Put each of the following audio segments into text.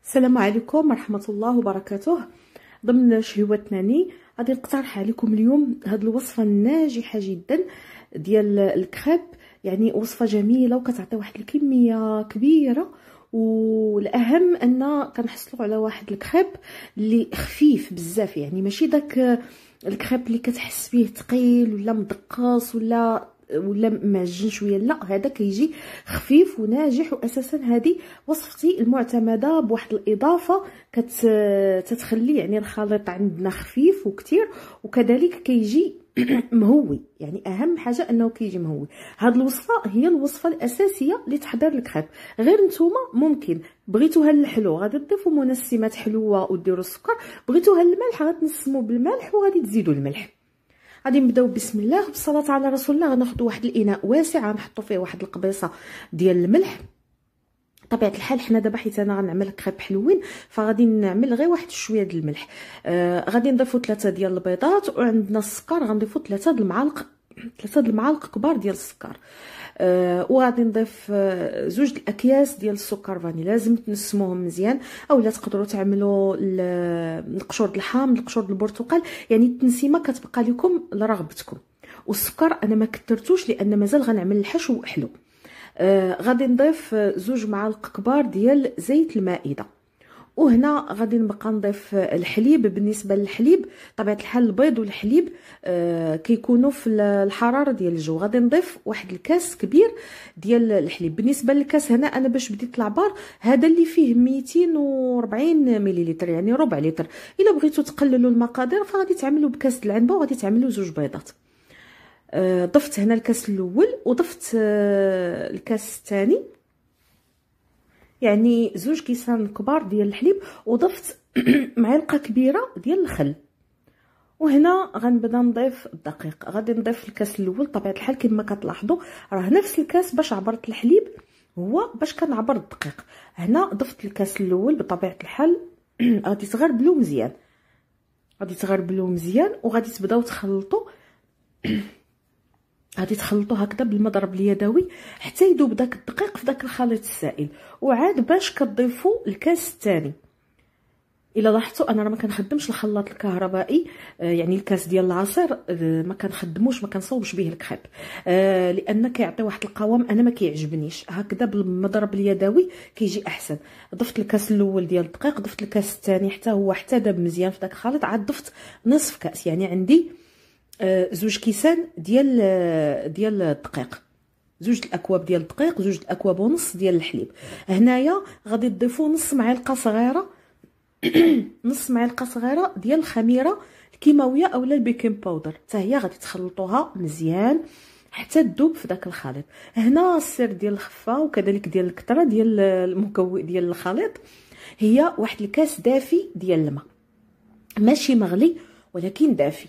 السلام عليكم ورحمة الله وبركاته. ضمن شهوتناني غادي نقترح عليكم اليوم هذه الوصفة الناجحة جدا ديال الكريب. يعني وصفة جميلة وكتعطي واحد الكمية كبيرة، والاهم ان كنحصلوا على واحد الكريب اللي خفيف بزاف. يعني ماشي داك الكريب اللي كتحس فيه ثقيل ولا مدقص ولا معجن شويه، لا، هذا كيجي خفيف وناجح. واساسا هذه وصفتي المعتمده بواحد الاضافه تتخلي يعني الخليط عندنا خفيف وكتير، وكذلك كيجي مهوي. يعني اهم حاجه انه كيجي مهوي. هذه الوصفه هي الوصفه الاساسيه لتحضير الكريب. غير نتوما ممكن بغيتوها الحلو غادي تضيفوا منسمات حلوه وديروا السكر، بغيتوها الملح غتنسموا بالملح وغادي تزيدوا الملح. غادي نبداو بسم الله بالصلاه على رسول الله. غناخذوا واحد الاناء واسع، غنحطوا فيه واحد القبيصه ديال الملح. طبيعه الحال حنا دابا حيت انا غنعمل كريب حلوين فغادي نعمل غير واحد شويه ديال الملح. غادي نضيفوا 3 ديال البيضات، وعندنا السكر غنضيفوا 3 المعالق كبار ديال السكر. وغادي نضيف 2 الاكياس ديال السكر فاني. لازم تنسموهم مزيان، اولا تقدروا تعملوا القشور د الحامض، القشور د البرتقال، يعني التنسيمه كتبقى لكم لرغبتكم. والسكر انا ما كثرتوش لان مازال غنعمل الحشو حلو. غادي نضيف 2 معالق كبار ديال زيت المائده. وهنا غادي نبقى نضيف الحليب. بالنسبه للحليب طبيعه الحال البيض والحليب كيكونوا في الحراره ديال الجو. غادي نضيف واحد الكاس كبير ديال الحليب. بالنسبه للكاس هنا انا باش بديت العبار هذا اللي فيه 240 مليلتر، يعني ربع لتر. الا بغيتوا تقللوا المقادير فغادي تعملوا بكاس العنبه وغادي تعملوا 2 بيضات. ضفت هنا الكاس الاول وضفت الكاس الثاني، يعني 2 كيسان كبار ديال الحليب، وضفت معلقه كبيره ديال الخل. وهنا غنبدا نضيف الدقيق. غادي نضيف الكاس الاول طبيعه الحال كما كتلاحظوا راه نفس الكاس باش عبرت الحليب هو باش كنعبر الدقيق. هنا ضفت الكاس الاول بطبيعه الحال. غادي تغربلو مزيان وغادي تبداو تخلطوا. غادي تخلطوا هكذا بالمضرب اليدوي حتى يذوب داك الدقيق في داك الخليط السائل. وعاد باش كتضيفوا الكاس الثاني. الا لاحظتوا انا راه ما كنخدمش الخلاط الكهربائي، يعني الكاس ديال العصير ما كنخدموش، ما كنصوبش به الكريب، لان كيعطي واحد القوام انا ما كيعجبنيش. هكذا بالمضرب اليدوي كيجي احسن. ضفت الكاس الاول ديال الدقيق، ضفت الكاس الثاني حتى داب مزيان في داك الخليط. عاد ضفت نصف كاس، يعني عندي 2 كيسان ديال الدقيق، 2 الاكواب ديال الدقيق، 2 الاكواب ونص ديال الحليب. هنايا غادي تضيفوا نص معلقه صغيره ديال الخميره الكيماويه اولا البيكين باودر، حتى هي غادي تخلطوها مزيان حتى تذوب في داك الخليط. هنا السر ديال الخفه وكذلك ديال الكثره ديال المكون ديال الخليط هي واحد الكاس دافي ديال الماء، ماشي مغلي ولكن دافي.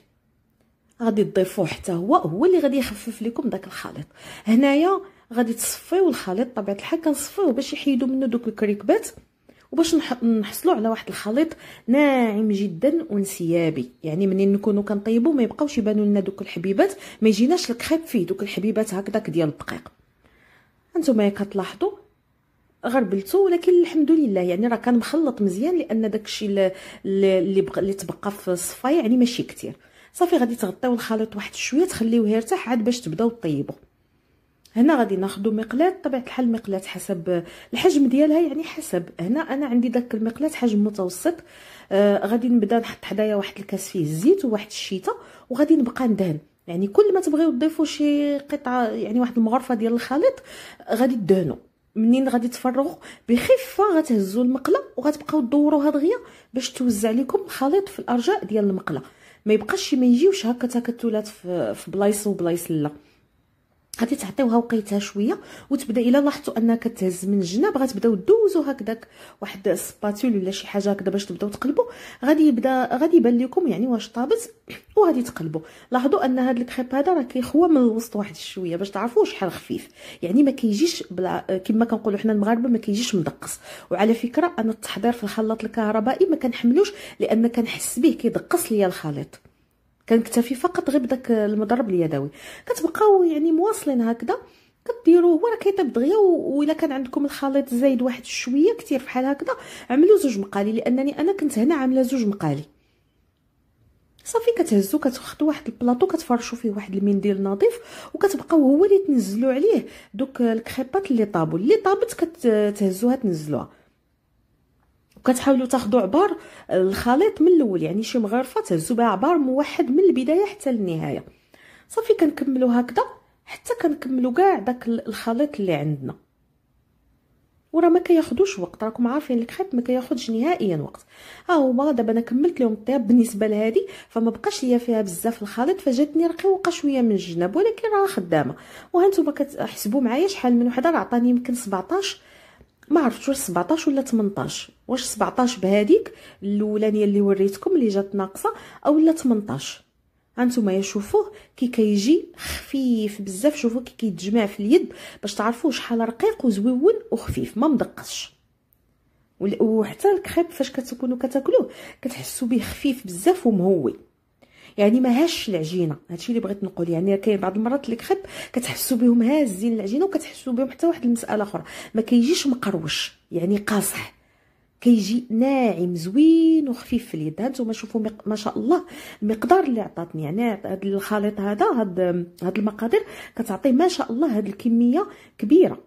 غادي تضيفوه حتى هو اللي غادي يخفف لكم داك الخليط. هنايا غادي تصفيو الخليط طبيعه الحال كنصفيوه باش يحيدوا منه دوك الكريكبات، وباش نحصلوا على واحد الخليط ناعم جدا وانسيابي. يعني منين نكونوا كنطيبوا ما يبقاوش يبانوا لنا دوك الحبيبات، ما يجيناش الكريب فيه دوك الحبيبات هكذاك ديال الدقيق. هانتوما كتلاحظوا غربلتو، ولكن الحمد لله يعني راه كان مخلط مزيان، لان داكشي اللي تبقى في الصفه يعني ماشي كتير. صافي غادي تغطيو الخليط واحد شويه تخليوه يرتاح عاد باش تبداو طيبوا. هنا غادي ناخذوا مقلاة طبيعه الحال، مقلاة حسب الحجم ديالها، يعني حسب. هنا انا عندي داك المقلاة حجم متوسط. غادي نبدا نحط حدايا واحد الكاس فيه الزيت وواحد الشيته، وغادي نبقى ندهن. يعني كل ما تبغيو تضيفوا شي قطعه، يعني واحد المغرفه ديال الخليط غادي تدهنوا. منين غادي تفرغوا بخفه غتهزوا المقله وغتبقاو تدوروها دغيا باش توزع لكم الخليط في الارجاء ديال المقله، ما يبقاش ما يجيوش هكا تكتلات في بلايص وبلايص. لا، غادي تعطيوها وقيتها شويه وتبدا. الا لاحظتوا انها كتهز من الجناب غتبداو دوزوا هكذاك واحد السباتول ولا شي حاجه هكذا باش تبداو تقلبوا. غادي يبان لكم يعني واش طابت، وغادي تقلبوا. لاحظوا ان هذا الكريب هذا راه كيخوى من الوسط واحد شويه باش تعرفوا شحال خفيف، يعني ما كيجيش كما كنقولوا حنا المغاربه ما كيجيش مدقص. وعلى فكره انا التحضير في الخلاط الكهربائي ما كنحملوش، لان كنحس به كيدقص ليا الخليط. كنكتفي فقط غير بداك المضرب اليدوي. كتبقاو يعني مواصلين هكذا كديروه هو راه كيطيب دغيا. والا كان عندكم الخليط زايد واحد شويه كتير بحال هكذا عملوا 2 مقالي، لانني انا كنت هنا عامله 2 مقالي. صافي كتهزو كتاخذوا واحد البلاطو كتفرشوا فيه واحد المنديل نظيف وكتبقاو هو اللي تنزلوا عليه دوك الكريبات اللي طابوا اللي طابت كتهزوها تنزلوها. وكتحاولوا تاخذوا عبار الخليط من الاول، يعني شي مغرفه تهزوا بها عبار موحد من البدايه حتى للنهايه. صافي كنكملوا هكذا حتى كنكملوا كاع داك الخليط اللي عندنا. وراه ما كياخذوش وقت، راكم عارفين الكريب ما كياخذش نهائيا وقت. ها هما دابا انا كملت لهم الطياب. بالنسبه لهذه فما بقاش ليا فيها بزاف الخليط، فجاتني رقيقه شويه من الجناب، ولكن راه خدامه. وهانتوما كتحسبوا معايا شحال من وحده، راه عطاني يمكن 17، ما عرفتش واش 17 ولا 18، واش 17 بهذيك الاولانيه اللي وريتكم اللي جات ناقصه اولا 18. هانتوما شوفوه كي كيجي خفيف بزاف، شوفوا كي كيتجمع في اليد باش تعرفوا شحال رقيق وزويون وخفيف ما مدقش. وحتى الكريب فاش كتكونوا كتاكلوه كتحسوا به خفيف بزاف ومهوي، يعني ما هاش العجينه. هادشي اللي بغيت نقول، يعني كاين بعض المرات الكريب كتحسوا بهم هازين العجينه، وكتحسوا بهم حتى واحد المساله اخرى ما كيجيش مقروش يعني قاصح، كيجي ناعم زوين وخفيف في اليد. هانتوما شوفوا ما شاء الله المقدار اللي عطاتني، يعني هذا الخليط هاد المقادير كتعطي ما شاء الله هاد الكميه كبيره.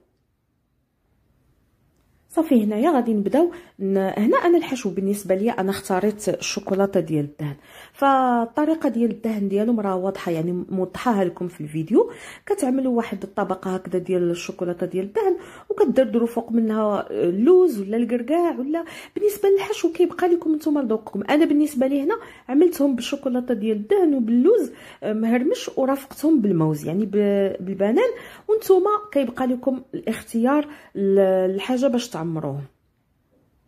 صافي هنايا غادي نبداو. هنا انا الحشو بالنسبه لي انا اختاريت الشوكولاته ديال الدهن، فالطريقه ديال الدهن ديالهم راه واضحه، يعني موضحاها لكم في الفيديو. كتعملوا واحد الطبقه هكذا ديال الشوكولاته ديال الدهن وكدردروا فوق منها اللوز ولا الكركاع، ولا بالنسبه للحشو كيبقى لكم نتوما لذوقكم. انا بالنسبه لي هنا عملتهم بالشوكولاته ديال الدهن وباللوز مهرمش، ورافقتهم بالموز يعني بالبنان، وانتوما كيبقى لكم الاختيار الحاجه باش تعمروهم.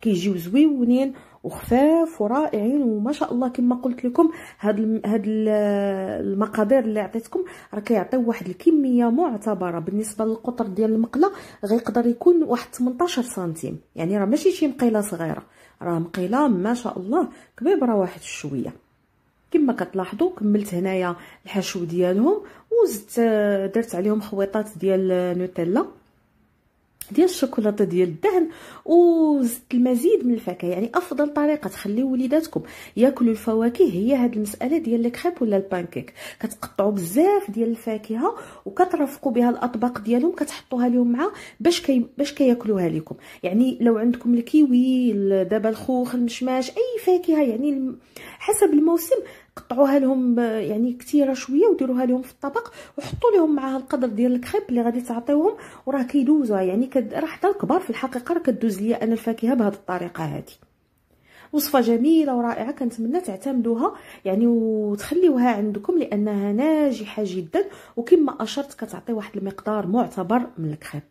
كيجيو زويونين وخفاف ورائعين وما شاء الله. كما قلت لكم هاد المقادير اللي عطيتكم راه كيعطيو واحد الكميه معتبره. بالنسبه للقطر ديال المقله غيقدر يكون واحد 18 سنتيم، يعني راه ماشي شي مقيله صغيره، راه مقيله ما شاء الله كبيره واحد شويه. كما كتلاحظوا كملت هنايا الحشو ديالهم وزدت درت عليهم خويطات ديال نوتيلا ديال الشوكولاته ديال الدهن، وزدت المزيد من الفاكهه. يعني افضل طريقه تخليو وليداتكم ياكلوا الفواكه هي هذه المساله ديال الكريب ولا البانكيك. كتقطعوا بزاف ديال الفاكهه وكترفقوا بها الاطباق ديالهم، كتحطوها لهم مع باش كياكلوها لكم. يعني لو عندكم الكيوي دابا الخوخ المشماش اي فاكهه يعني حسب الموسم قطعوها لهم يعني كثيره شويه وديروها لهم في الطبق وحطوا لهم معها القدر ديال الكريب اللي غادي تعطيوهم، وراه كيدوزوها. يعني راه حتى الكبار في الحقيقه راه كدوز ليا انا الفاكهه بهذه الطريقه هذه. وصفه جميله ورائعه، كنتمنى تعتمدوها يعني وتخليوها عندكم لانها ناجحه جدا، وكما اشرت كتعطي واحد المقدار معتبر من الكريب.